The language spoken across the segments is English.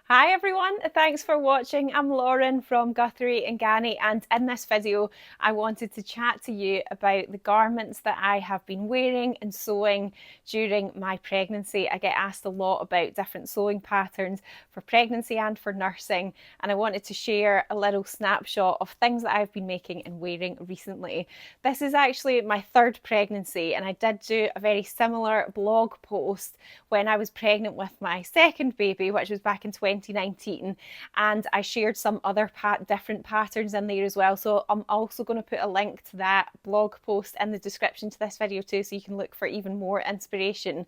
Hi everyone, thanks for watching. I'm Lauren from Guthrie and Ganny, and in this video I wanted to chat to you about the garments that I have been wearing and sewing during my pregnancy. I get asked a lot about different sewing patterns for pregnancy and for nursing, and I wanted to share a little snapshot of things that I've been making and wearing recently. This is actually my third pregnancy, and I did do a very similar blog post when I was pregnant with my second baby, which was back in 2019, and I shared some other different patterns in there as well. So I'm also going to put a link to that blog post in the description to this video too, so you can look for even more inspiration.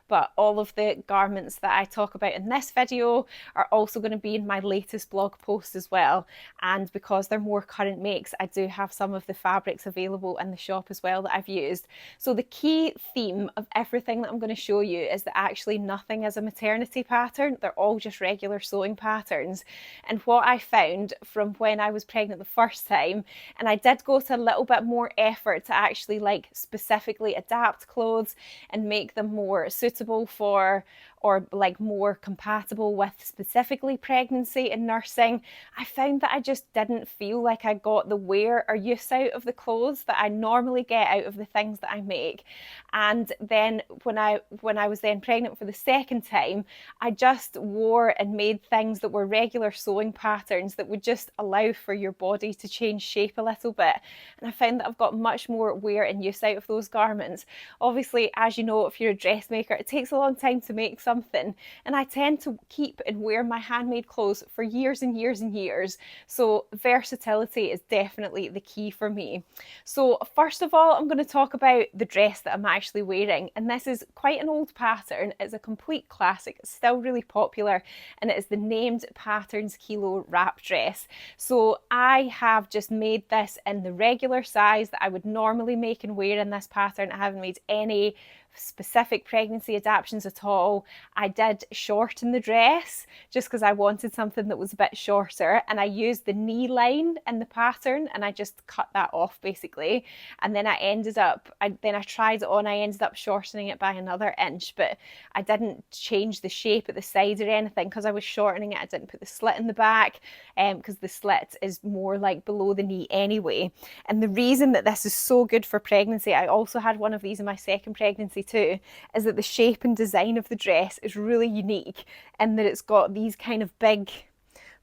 But all of the garments that I talk about in this video are also going to be in my latest blog post as well. And because they're more current makes, I do have some of the fabrics available in the shop as well that I've used. So the key theme of everything that I'm going to show you is that actually nothing is a maternity pattern. They're all just regular sewing patterns. And what I found from when I was pregnant the first time, and I did go to a little bit more effort to actually specifically adapt clothes and make them more suitable for or more compatible with specifically pregnancy and nursing, I found that I just didn't feel like I got the wear or use out of the clothes that I normally get out of the things that I make. And then when I was then pregnant for the second time, I just wore and made things that were regular sewing patterns that would just allow for your body to change shape a little bit. And I found that I've got much more wear and use out of those garments. Obviously, as you know, if you're a dressmaker, it takes a long time to make something, and I tend to keep and wear my handmade clothes for years and years and years. So versatility is definitely the key for me. So first of all, I'm going to talk about the dress that I'm actually wearing, and this is quite an old pattern. It's a complete classic. It's still really popular, and it is the Named Patterns Kilo wrap dress. So I have just made this in the regular size that I would normally make and wear in this pattern. I haven't made any specific pregnancy adaptations at all. I did shorten the dress just because I wanted something that was a bit shorter, and I used the knee line in the pattern and I just cut that off basically. And then I tried it on, I ended up shortening it by another inch, but I didn't change the shape at the side or anything because I was shortening it. I didn't put the slit in the back because the slit is more like below the knee anyway. And the reason that this is so good for pregnancy, I also had one of these in my second pregnancy too, is that the shape and design of the dress is really unique in that it's got these kind of big,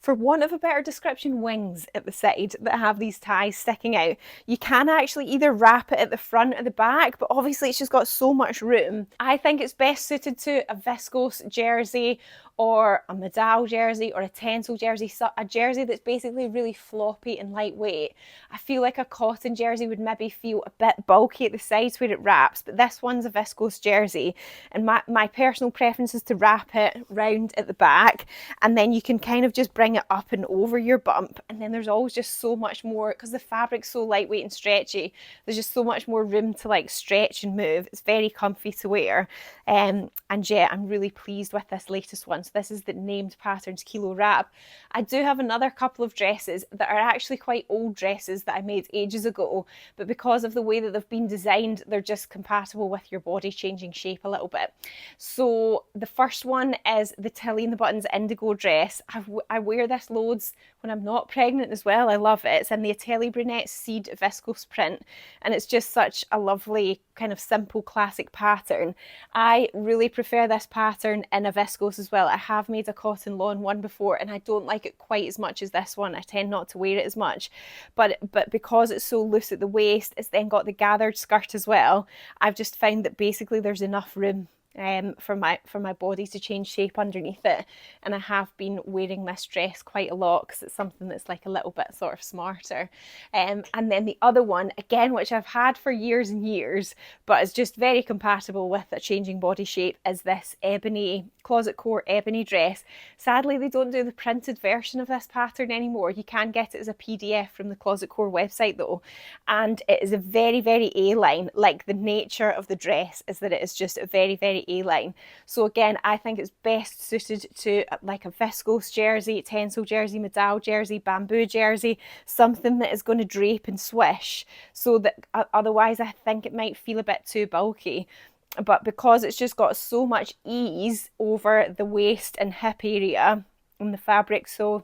for want of a better description, wings at the side that have these ties sticking out. You can actually either wrap it at the front or the back, but obviously it's just got so much room. I think it's best suited to a viscose jersey or a modal jersey or a tencel jersey, a jersey that's basically really floppy and lightweight. I feel like a cotton jersey would maybe feel a bit bulky at the sides where it wraps, but this one's a viscose jersey, and my personal preference is to wrap it round at the back, and then you can kind of just bring it up and over your bump, and then there's always just so much more, because the fabric's so lightweight and stretchy, there's just so much more room to stretch and move. It's very comfy to wear, and yeah, I'm really pleased with this latest one. So this is the Named Patterns Kilo wrap. I do have another couple of dresses that are actually quite old dresses that I made ages ago, but because of the way that they've been designed, they're just compatible with your body changing shape a little bit. So the first one is the Tilly and the Buttons indigo dress. I wear this loads when I'm not pregnant as well. I love it. It's in the Atelier Brunette Seed viscose print, and it's just such a lovely kind of simple classic pattern. I really prefer this pattern in a viscose as well. I have made a cotton lawn one before, and I don't like it quite as much as this one. I tend not to wear it as much, but because it's so loose at the waist, it's then got the gathered skirt as well. I've just found that basically there's enough room for my body to change shape underneath it, and I have been wearing this dress quite a lot because it's something that's like a little bit sort of smarter. And then the other one, again, which I've had for years and years, but is just very compatible with a changing body shape, is this ebony closet core ebony dress. Sadly, they don't do the printed version of this pattern anymore. You can get it as a PDF from the Closet Core website though, and it is a very, very A-line. Like, the nature of the dress is that it is just a very, very A-line. So again, I think it's best suited to like a viscose jersey, tencel jersey, modal jersey, bamboo jersey, something that is going to drape and swish, so that otherwise I think it might feel a bit too bulky. But because it's just got so much ease over the waist and hip area, and the fabric so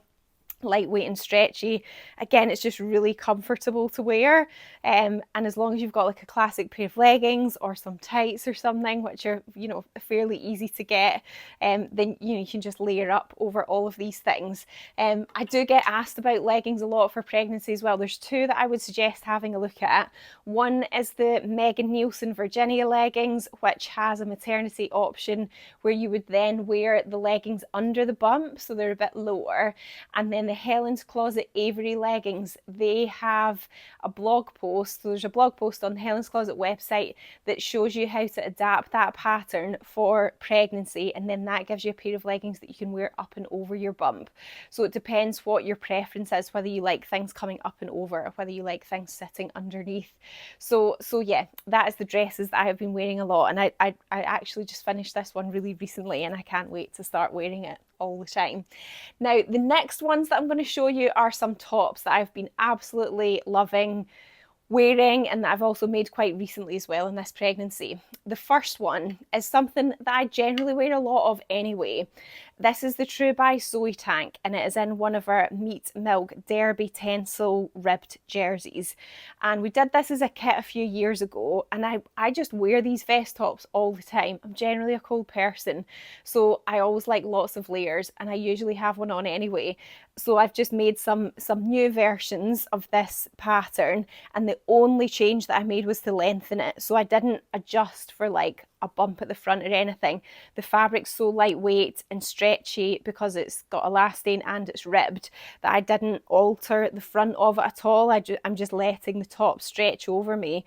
lightweight and stretchy. Again, it's just really comfortable to wear, and as long as you've got like a classic pair of leggings or some tights or something, which are, you know, fairly easy to get, then you can just layer up over all of these things. I do get asked about leggings a lot for pregnancy as well. There's two that I would suggest having a look at. One is the Megan Nielsen Virginia leggings, which has a maternity option where you would then wear the leggings under the bump, so they're a bit lower. And then the Helen's Closet Avery leggings, they have a blog post. So there's a blog post on the Helen's Closet website that shows you how to adapt that pattern for pregnancy, and then that gives you a pair of leggings that you can wear up and over your bump. So it depends what your preference is, whether you like things coming up and over or whether you like things sitting underneath. So yeah, that is the dresses that I have been wearing a lot, and I actually just finished this one really recently, and I can't wait to start wearing it all the time. Now, the next ones that I'm going to show you are some tops that I've been absolutely loving wearing, and that I've also made quite recently as well in this pregnancy. The first one is something that I generally wear a lot of anyway. This is the True by Zoe tank, and it is in one of our Meat Milk Derby Tencel ribbed jerseys. And we did this as a kit a few years ago, and I just wear these vest tops all the time. I'm generally a cold person, so I always like lots of layers, and I usually have one on anyway. So I've just made some new versions of this pattern, and the only change that I made was to lengthen it. So I didn't adjust for like a bump at the front or anything. The fabric's so lightweight and stretchy because it's got elastane and it's ribbed that I didn't alter the front of it at all. I'm just letting the top stretch over me.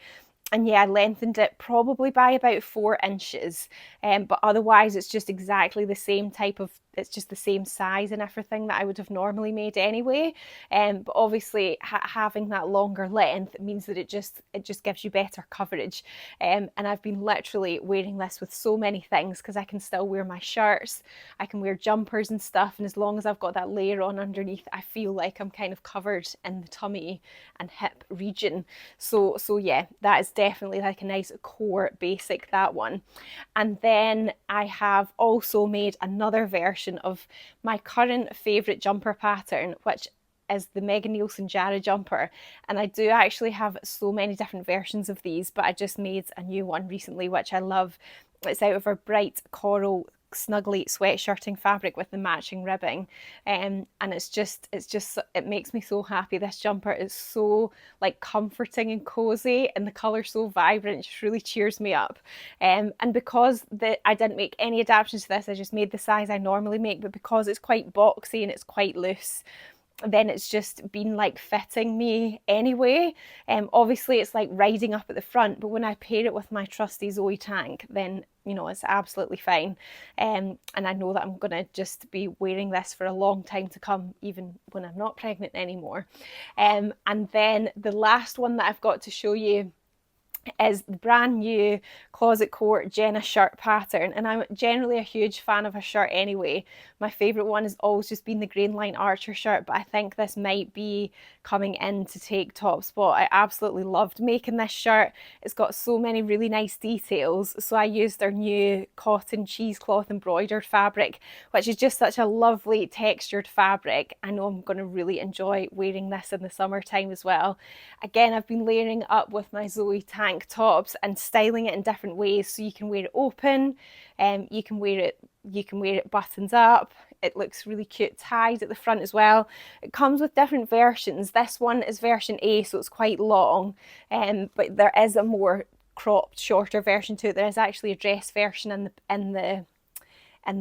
And yeah, I lengthened it probably by about 4 inches, but otherwise it's just exactly the same type of, it's just the same size and everything that I would have normally made anyway. But obviously having that longer length means that it just gives you better coverage. And I've been literally wearing this with so many things because I can still wear my shirts, I can wear jumpers and stuff, and as long as I've got that layer on underneath, I feel like I'm kind of covered in the tummy and hip region. So yeah, that is definitely like a nice core basic, that one. And then I have also made another version of my current favourite jumper pattern, which is the Megan Nielsen Jara jumper. And I do actually have so many different versions of these, but I just made a new one recently, which I love. It's out of our bright coral snuggly sweatshirting fabric with the matching ribbing, and it makes me so happy. This jumper is so like comforting and cozy, and the colour's so vibrant, it just really cheers me up. And because I didn't make any adaptations to this, I just made the size I normally make, but because it's quite boxy and it's quite loose, then it's just been like fitting me anyway. Obviously it's like riding up at the front, but when I pair it with my trusty Zoe tank, then you know it's absolutely fine. And I know that I'm gonna just be wearing this for a long time to come, even when I'm not pregnant anymore. And then the last one that I've got to show you is the brand new Closet Court Jenna shirt pattern, and I'm generally a huge fan of a shirt anyway. My favourite one has always just been the Grainline Archer shirt, but I think this might be coming in to take top spot. I absolutely loved making this shirt. It's got so many really nice details, so I used their new cotton cheesecloth embroidered fabric, which is just such a lovely textured fabric. I know I'm going to really enjoy wearing this in the summertime as well. Again, I've been layering up with my Zoe tank tops and styling it in different ways, so you can wear it open, you can wear it buttons up. It looks really cute tied at the front as well. It comes with different versions. This one is version A, so it's quite long, but there is a more cropped, shorter version to it. There is actually a dress version in the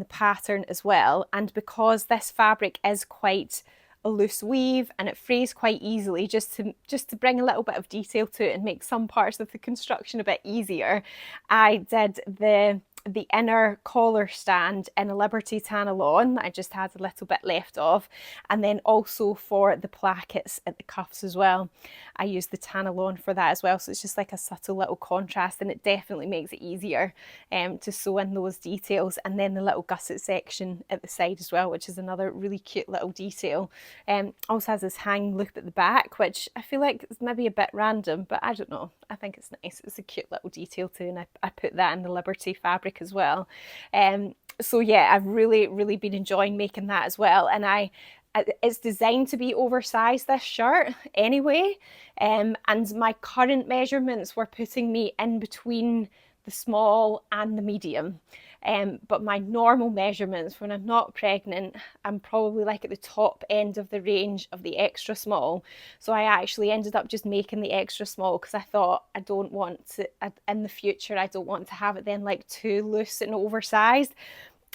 pattern as well. And because this fabric is quite a loose weave and it frays quite easily, just to bring a little bit of detail to it and make some parts of the construction a bit easier, I did the inner collar stand in a Liberty Tanalon that I just had a little bit left of, and then also for the plackets at the cuffs as well, I used the Tanalon for that as well. So it's just like a subtle little contrast, and it definitely makes it easier to sew in those details. And then the little gusset section at the side as well, which is another really cute little detail. Also has this hang loop at the back, which I feel like is maybe a bit random, but I don't know, I think it's nice. It's a cute little detail too, and I put that in the Liberty fabric as well. So yeah, I've really been enjoying making that as well. And it's designed to be oversized, this shirt anyway. And my current measurements were putting me in between the small and the medium. But my normal measurements when I'm not pregnant, I'm probably like at the top end of the range of the extra small. So I actually ended up just making the extra small because I thought I don't want to, in the future, I don't want to have it then like too loose and oversized.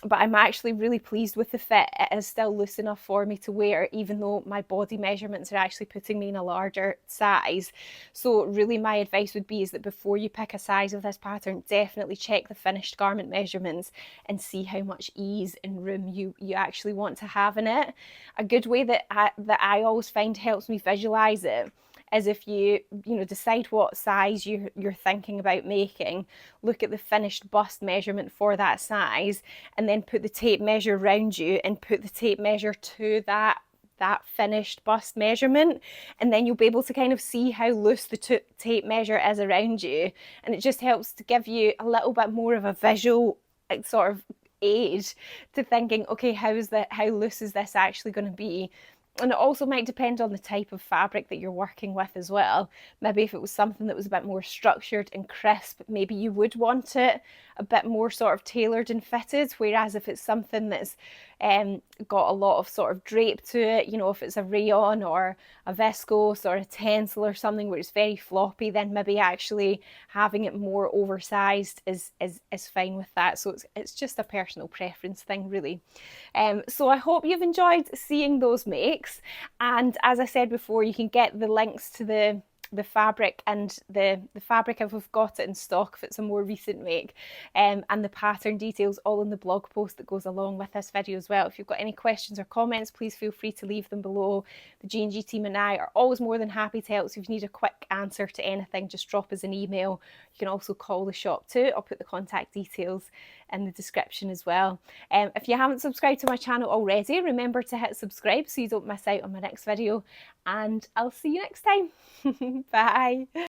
But I'm actually really pleased with the fit. It is still loose enough for me to wear, even though my body measurements are actually putting me in a larger size. So really my advice would be is that before you pick a size of this pattern, definitely check the finished garment measurements and see how much ease and room you actually want to have in it. A good way that I always find helps me visualize it is if you decide what size you're thinking about making, look at the finished bust measurement for that size, and then put the tape measure around you and put the tape measure to that finished bust measurement, and then you'll be able to kind of see how loose the tape measure is around you, and it just helps to give you a little bit more of a visual sort of aid to thinking, okay, how loose is this actually going to be. And it also might depend on the type of fabric that you're working with as well. Maybe if it was something that was a bit more structured and crisp, maybe you would want it a bit more sort of tailored and fitted. Whereas if it's something that's got a lot of sort of drape to it, if it's a rayon or a viscose or a tencel or something where it's very floppy, then maybe actually having it more oversized is fine with that. So it's just a personal preference thing, really. So I hope you've enjoyed seeing those makes. And as I said before, you can get the links to the fabric and the fabric if we've got it in stock, if it's a more recent make, and the pattern details all in the blog post that goes along with this video as well. If you've got any questions or comments, please feel free to leave them below. The G&G team and I are always more than happy to help. So if you need a quick answer to anything, just drop us an email. You can also call the shop too. I'll put the contact details in the description as well. If you haven't subscribed to my channel already, remember to hit subscribe so you don't miss out on my next video, and I'll see you next time. Bye.